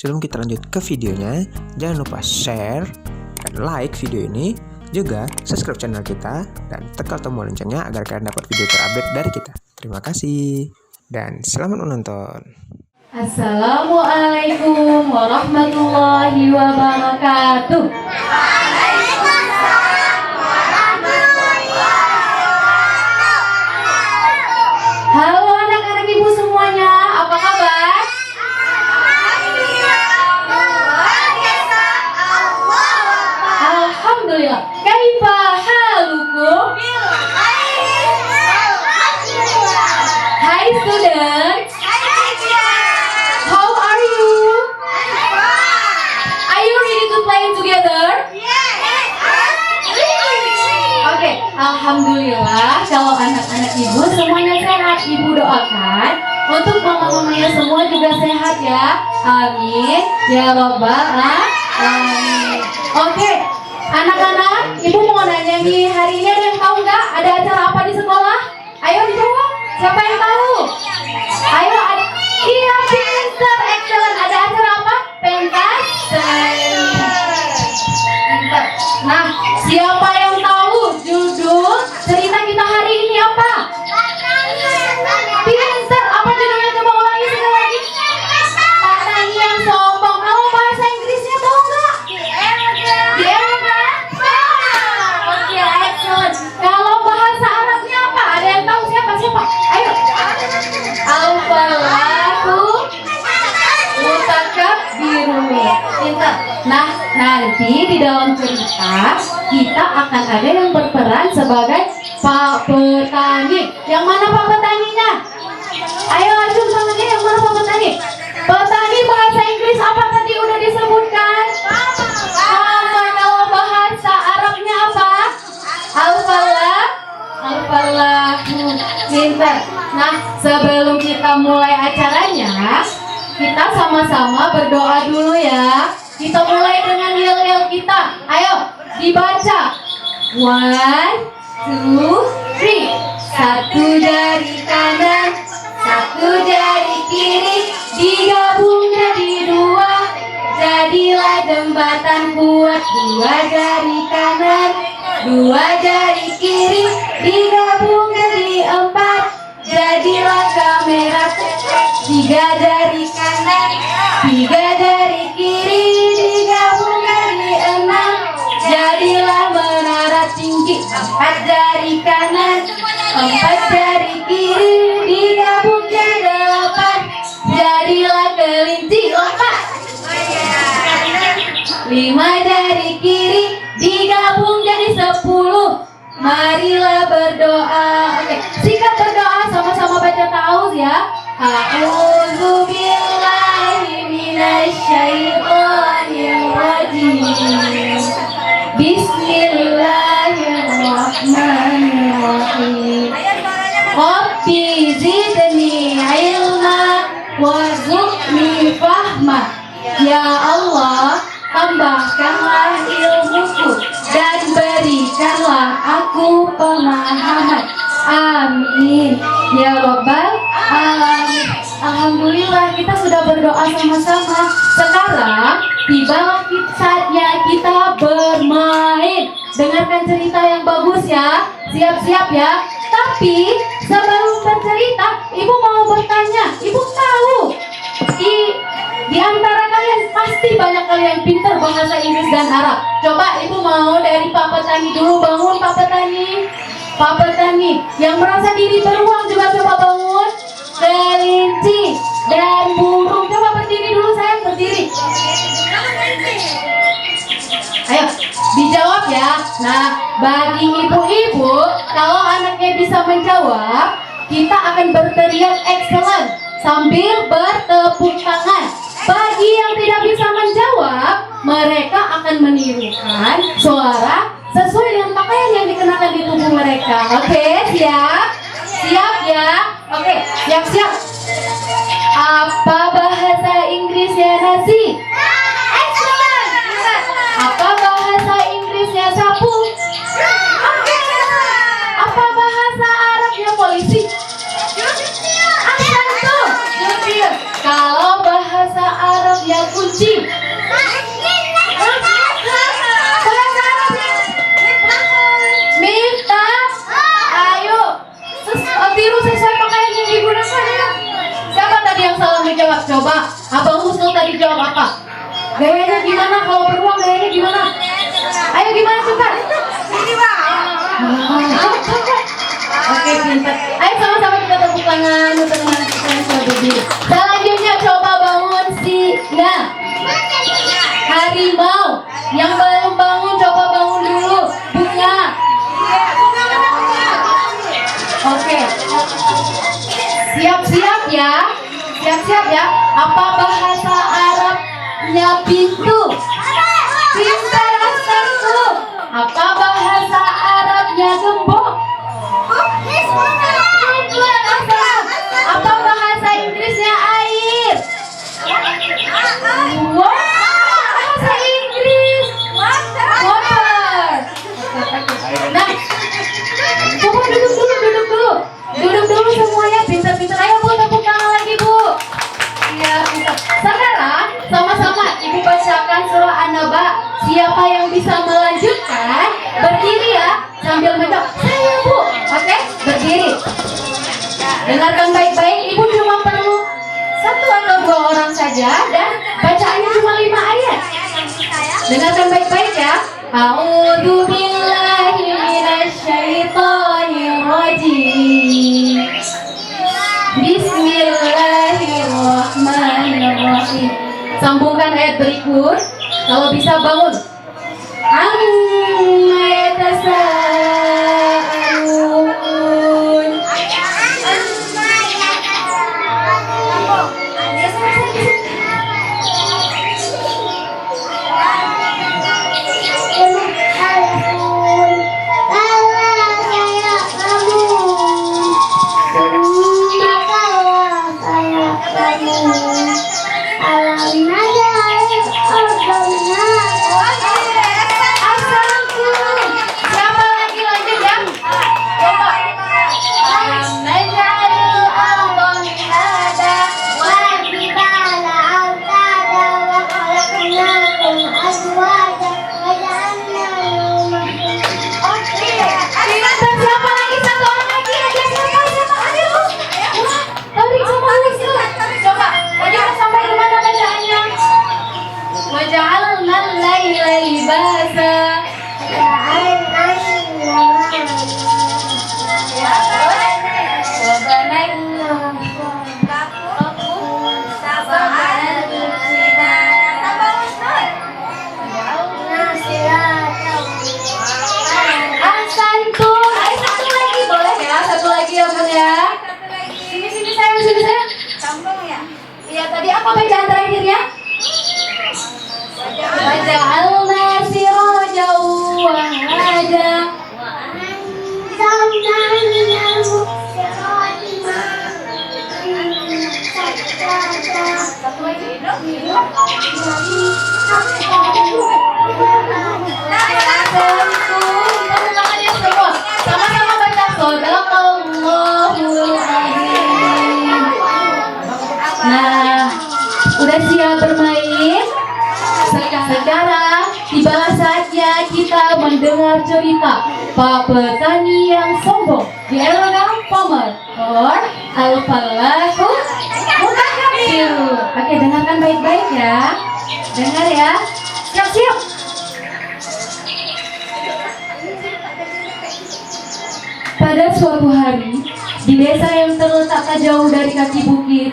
sebelum kita lanjut ke videonya, jangan lupa share dan like video ini, juga subscribe channel kita dan tekan tombol loncengnya agar kalian dapat video terupdate dari kita. Terima kasih dan selamat menonton. Assalamualaikum warahmatullahi wabarakatuh. Halo anak-anak ibu semuanya, apa kabar? Alhamdulillah. Kaifa halukum? Hi students. How are you? Are you ready to play together? Oke, alhamdulillah kalau anak-anak ibu semuanya sehat, ibu doakan untuk mama-mamanya semua juga sehat ya. Amin. Ya Rabbal alamin. Oke, anak-anak, ibu mau nanya nih, hari ini ada yang tahu nggak ada acara apa di sekolah? Ayo dijawab. Siapa yang tahu? Ayo, iya, pinter, excellent. Ada acara apa? Pentas seni. Pinter. Nah, siapa yang tahu judul cerita kita hari ini apa? Pinter. Apa judulnya? Coba ulangi sekali lagi. Petani yang sombong. Kalau bahasa Inggrisnya tahu nggak? The Elephant. Oke, excellent. Kalau bahasa Arabnya apa? Ada yang tahu siapa? Ayo. Al-falahu mutakabbirun. Pintar. Nah, nanti di dalam cerita kita akan ada yang berperan sebagai Pak Petani. Yang mana Pak Petaninya? Ayo acung tangannya, yang mana Pak Petani? Petani bahasa Inggris apa tadi udah disebutkan? Sama. Kalau bahasa Arabnya apa? Al-falahu. Pintar. Nah, sebelum kita mulai acaranya, kita sama-sama berdoa dulu ya. Kita mulai dengan yel-yel kita. Ayo, dibaca. 1, 2, 3. Satu jari kanan, satu jari kiri, digabung jadi 2. Jadilah jembatan kuat. 2 jari kanan, 2 jari kiri, digabung jadi 4. Jadilah kamera. 3 jari kanan, 3 jari kiri, digabung jadi 6. Jadilah menara tinggi. 4 jari kanan, 4 jari kiri, digabung jadi 8. Jadilah kelinci. Lompat. 5 jari kiri, digabung jadi 10. Marilah berdoa. Oke, sikat berdoa, sama-sama baca ta'awuz ya. A'udzu billahi minasyaitonir rajim. Bismillahirrahmanirrahim. Rabbi zidni ilma warzuqni fahma. Ya Allah, tambahkanlah ilmuku dan berikanlah aku pemahaman. Amin. Ya Rabbal alamin. Alhamdulillah kita sudah berdoa sama-sama. Sekarang tibalah saatnya kita bermain. Dengarkan cerita yang bagus ya. Siap-siap ya. Tapi sebelum bercerita, ibu mau bertanya. Ibu tahu di antara kalian pasti banyak kalian pintar bahasa Inggris dan Arab. Coba ibu mau dari Pak Petani dulu. Bangun Pak Petani. Pak Petani yang merasa diri beruang juga coba bangun. Kelinci dan burung, coba berdiri dulu sayang, berdiri. Ayo dijawab ya. Nah, bagi ibu-ibu kalau anaknya bisa menjawab, kita akan berteriak excellent sambil bertepuk tangan. Bagi yang tidak bisa menjawab, mereka akan menirukan suara sesuai dengan pakaian yang dikenakan di tubuh mereka. Oke, siap? Siap ya? Oke, siap-siap. Apa bahasa Inggrisnya nasi? Excellent. Apa bahasa Inggrisnya sapu? Oke. Apa bahasa Arabnya polisi? Ahsantum. Kalau bahasa Arabnya kunci Gayanya gimana? Kalau beruang gayanya gimana? Ayo gimana cepat? Oke, pintar. Ayo sama-sama kita tepuk tangan untuk teman kita yang sudah berdiri. Selanjutnya coba bangun siang. Harimau yang belum bangun coba bangun dulu. Bunga. Oke. Siap-siap ya. Siap-siap ya. Apa bahasa Arabnya pintu? Pintar Astarku. Apa bahasa Arabnya gembok? Apa bahasa Inggrisnya air? Wow, bahasa Inggris. Water. Nah, coba duduk dulu semuanya. Pintar-pintar. Ayo Bu, tepuk tangan lagi Bu. Iya, pintar. Sekarang sama-sama Ibu bacakan surah An-Naba. Siapa yang bisa melanjutkan berdiri ya sambil menjawab. Saya Bu. Oke, berdiri. Dengarkan baik-baik. Ibu cuma perlu 1 atau 2 orang saja dan bacaannya cuma 5 ayat. Dengarkan baik-baik ya. A'udzu billahi minasyaitonir rajim. Bismillahirrahmanirrahim. Sambungkan ayat berikut. Kalau bisa bangun. Amma yatasaalun. Siapa lagi lanjut ya? Coba. Naj'alul arda mihada wal jibala awtada wa khalaqnakum azwaja wa ja'alna nawmakum. Oke. Siapa lagi? 1 orang lagi aja. Siapa? Ayo. Tarik sama Alex. Coba. Bagaimana sampai di mana bacaannya? Wa ja'alna al-laila libasa. Iya, tadi apa bacaan terakhirnya? Waja'alna sirajan wahaja. Satu lagi. Sama-sama baca Shadaqallahul Azim. Nah, udah siap bermain? Sekarang tibalah saatnya kita mendengar cerita Pak Petani yang sombong di Elegan Farmer or Al-Falahu Mutakabir. Oke, dengarkan baik-baik ya. Dengar ya. Siap-siap. Pada suatu hari, di desa yang terletak tak jauh dari kaki bukit,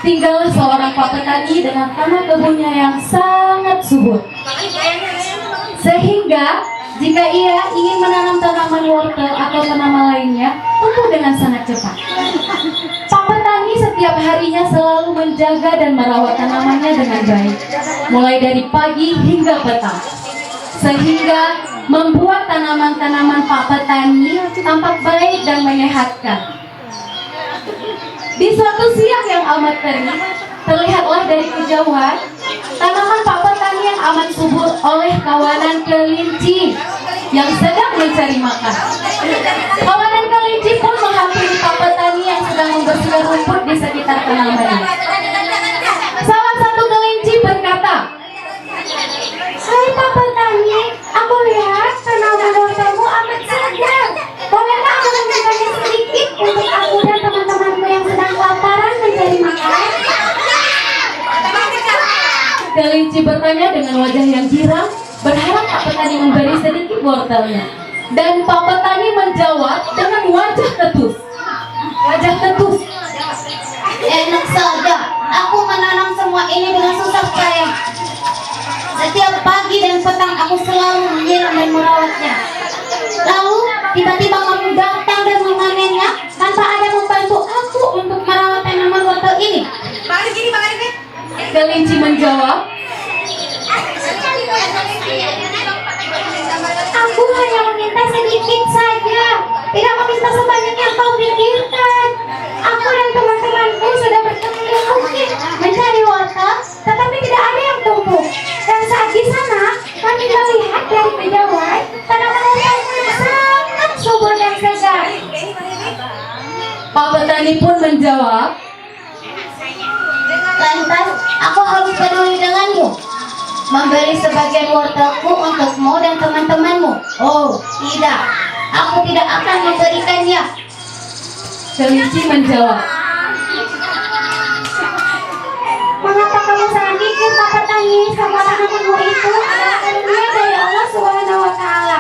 tinggallah seorang Pak Petani dengan tanah kebunnya yang sangat subur. Sehingga jika ia ingin menanam tanaman wortel atau tanaman lainnya, tumbuh dengan sangat cepat. Pak Petani setiap harinya selalu menjaga dan merawat tanamannya dengan baik, mulai dari pagi hingga petang, sehingga membuat tanaman-tanaman Pak Petani tampak baik dan menyehatkan. Di suatu siang yang amat terik, terlihatlah dari kejauhan tanaman Pak Petani yang amat subur oleh kawanan kelinci yang sedang mencari makan. Kawanan kelinci pun menghampiri Pak Petani yang sedang membersihkan rumput di sekitar tanamannya. Salah satu kelinci berkata, "Hai Pak Petani, aku lihat tanaman wortelmu amat segar. Bolehkah aku memberikannya sedikit untuk aku dan teman-temanku yang sedang kelaparan mencari makan?" Kelinci Kelinci bertanya dengan wajah yang girang, berharap Pak Petani memberi sedikit wortelnya. Dan Pak Petani menjawab dengan wajah ketus. Wajah ketus. Enak saja, aku menanam semua ini dengan susah payah. Setiap pagi dan petang aku selalu menyiram dan merawatnya. Lalu tiba-tiba kamu datang dan menganennya tanpa ada membantu aku untuk merawat tanaman wortel ini. Kelinci menjawab, Aku hanya meminta sedikit saja, tidak meminta sebanyak yang kau pikirkan. Aku dan teman-temanku sudah berkeliling bukit mencari wortel, tetapi tidak ada yang tumbuh. Dan saat di sana, kami melihat dari kejauhan tanaman wortel yang sangat subur dan segar. Pak Petani pun menjawab, Lantas, aku harus peduli denganmu, memberi sebagian wortelku untukmu dan teman-temanmu. Oh, tidak, aku tidak akan memberikannya. Kelinci menjawab, Mengapa kamu sangat pikir, Pak Petani, semua tanamanmu itu adalah karunia dari Allah Subhanahu wa Ta'ala?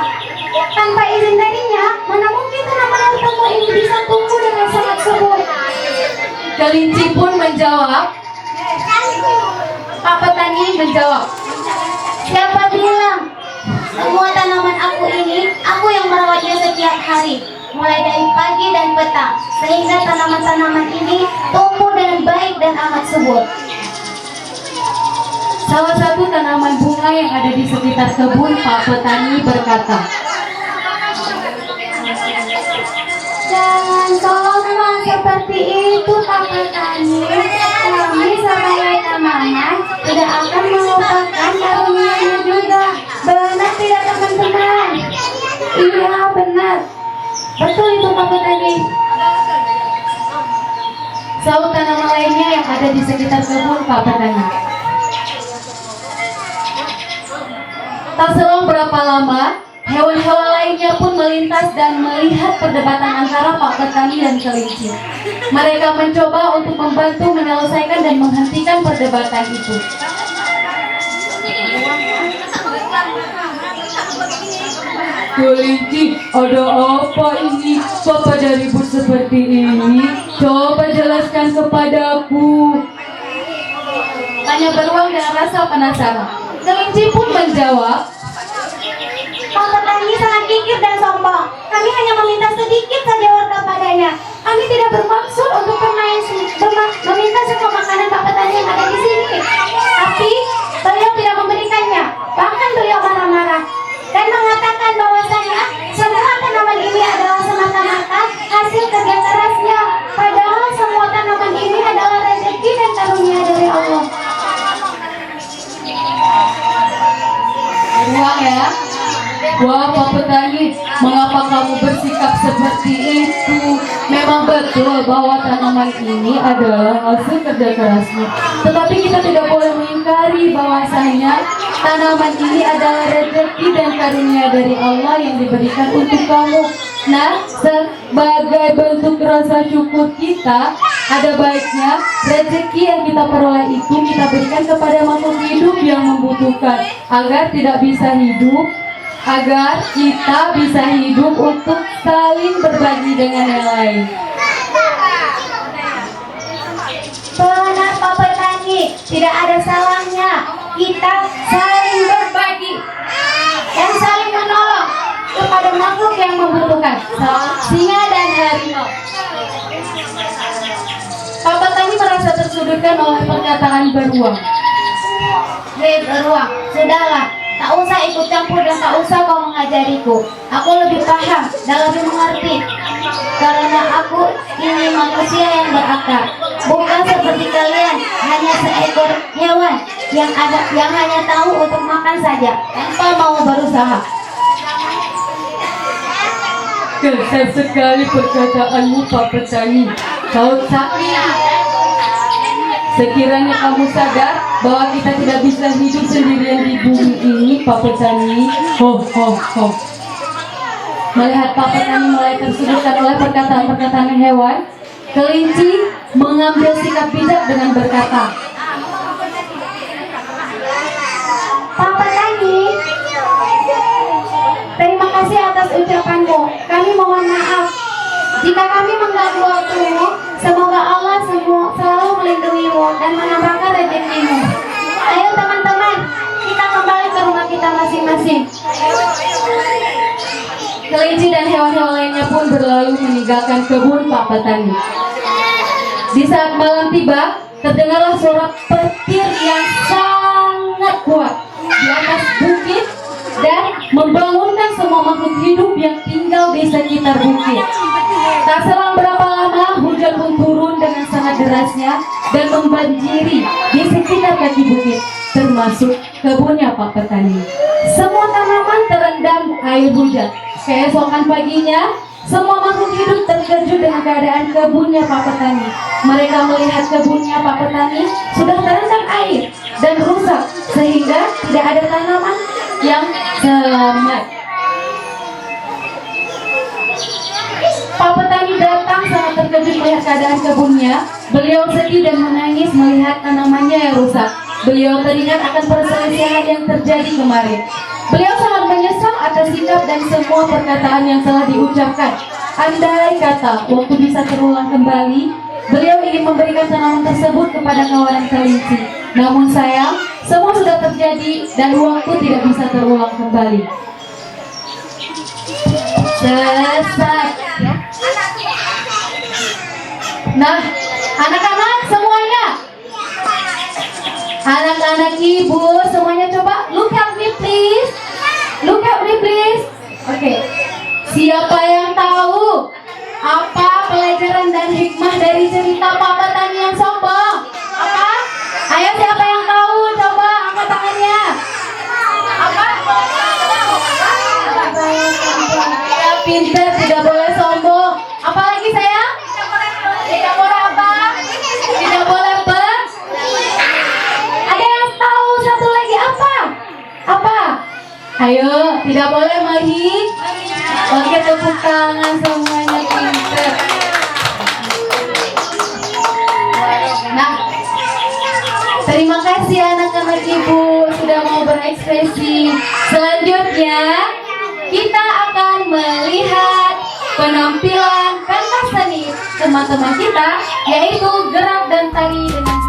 Tanpa izin darinya, mana mungkin tanaman wortelmu ini bisa tumbuh dengan sangat subur? Kelinci pun menjawab. Pak Petani menjawab, Siapa bilang? Semua tanaman aku ini, aku yang merawatnya setiap hari, mulai dari pagi dan petang, sehingga tanaman-tanaman ini tumbuh dengan baik dan amat subur. Salah satu tanaman bunga yang ada di sekitar kebun Pak Petani berkata, Jangan sombong seperti itu, Pak Petani. Kami sebagai tanaman tidak akan melupakan karunia juga. Benar tidak, teman-teman? Iya, benar. Betul itu, Pak Petani. sahut tanaman lainnya yang ada di sekitar kebun Pak Petani. Tak selang berapa lama, hewan-hewan lainnya pun melintas dan melihat perdebatan antara Pak Petani dan kelinci. Mereka mencoba untuk membantu menyelesaikan dan menghentikan perdebatan itu. Kelinci, ada apa ini? Bapak pada ribut seperti ini? Coba jelaskan kepadaku. Tanya beruang dengan rasa penasaran. Kelinci pun menjawab, Pak Petani sangat kikir dan sombong. Kami hanya meminta sedikit saja wortel padanya. Kami tidak bermaksud untuk meminta semua makanan Pak Petani yang ada di sini. Tapi beliau tidak memberikannya. Bahkan beliau marah-marah dan mengatakan bahwasanya semua tanaman ini adalah semata-mata hasil kerja kerasnya. Padahal semua tanaman ini adalah rezeki dan karunia dari Allah. beruang ya. Wah, Pak Petani, mengapa kamu bersikap seperti itu? Memang betul bahwa tanaman ini adalah hasil kerja kerasnya. Tetapi kita tidak boleh mengingkari bahwasanya tanaman ini adalah rezeki dan karunia dari Allah yang diberikan untuk kamu. Nah, sebagai bentuk rasa syukur kita, ada baiknya rezeki yang kita peroleh itu kita berikan kepada makhluk hidup yang membutuhkan agar tidak bisa hidup, agar kita bisa hidup untuk saling berbagi dengan yang lain. Benar Pak Petani, tidak ada salahnya kita saling berbagi dan saling menolong kepada makhluk yang membutuhkan, singa dan harimau. Pak Petani merasa tersudutkan oleh perkataan beruang. Hei beruang, sudahlah, tak usah ikut campur dan tak usah kau mengajariku. Aku lebih paham dan lebih mengerti, karena aku ini manusia yang berakal, bukan seperti kalian hanya seekor hewan yang hanya tahu untuk makan saja tanpa mau berusaha. Kesal sekali perkataanmu, Pak Petani. Saud Sakti, sekiranya kamu sadar bahwa kita tidak bisa hidup sendirian di bumi ini, Pak Petani. Ho ho ho. Melihat Pak Petani mulai tersudutkan oleh perkataan-perkataan hewan, kelinci mengambil sikap bijak dengan berkata, dan menambahkan rezekimu. Ayo teman-teman, kita kembali ke rumah kita masing-masing. Kelinci dan hewan-hewan lainnya pun berlalu meninggalkan kebun Pak Petani. Di saat malam tiba, terdengarlah suara petir yang sangat kuat di atas bukit dan membangunkan semua makhluk hidup yang tinggal di sekitar bukit. Tak selang berapa lama, hujan pun turun dengan sangat derasnya dan membanjiri di sekitar kaki bukit, termasuk kebunnya Pak Petani. Semua tanaman terendam air hujan. Keesokan paginya, semua makhluk hidup terkejut dengan keadaan kebunnya Pak Petani. Mereka melihat kebunnya Pak Petani sudah terendam air dan rusak, sehingga tidak ada tanaman yang selamat. Pak Petani datang sangat terkejut melihat keadaan kebunnya. Beliau sedih dan menangis melihat tanamannya yang rusak. Beliau teringat akan perselisihan yang terjadi kemarin. Beliau sangat menyesal atas sikap dan semua perkataan yang telah diucapkan. Andai kata waktu bisa terulang kembali, beliau ingin memberikan tanaman tersebut kepada kawanan kelinci. Namun sayang, semua sudah terjadi dan waktu tidak bisa terulang kembali. Selesai. Nah, anak-anak semuanya, anak-anak ibu semuanya coba look at me please. Look at me please. Oke. Siapa yang tahu apa pelajaran dan hikmah dari cerita Pak Petani yang sombong? Apa? Ayo siapa yang tahu? Coba angkat tangannya. Apa? Ya pintar, tidak boleh sombong. Apalagi sayang? Tidak boleh apa? Tidak boleh Ada yang tahu satu lagi apa? Apa? Ayo, tidak boleh Mahi. Oke, tepuk tangan semuanya, pintar. Nah, terima kasih anak-anak ibu sudah mau berekspresi. Selanjutnya kita akan melihat penampilan pentas seni teman-teman kita, yaitu gerak dan tari dengan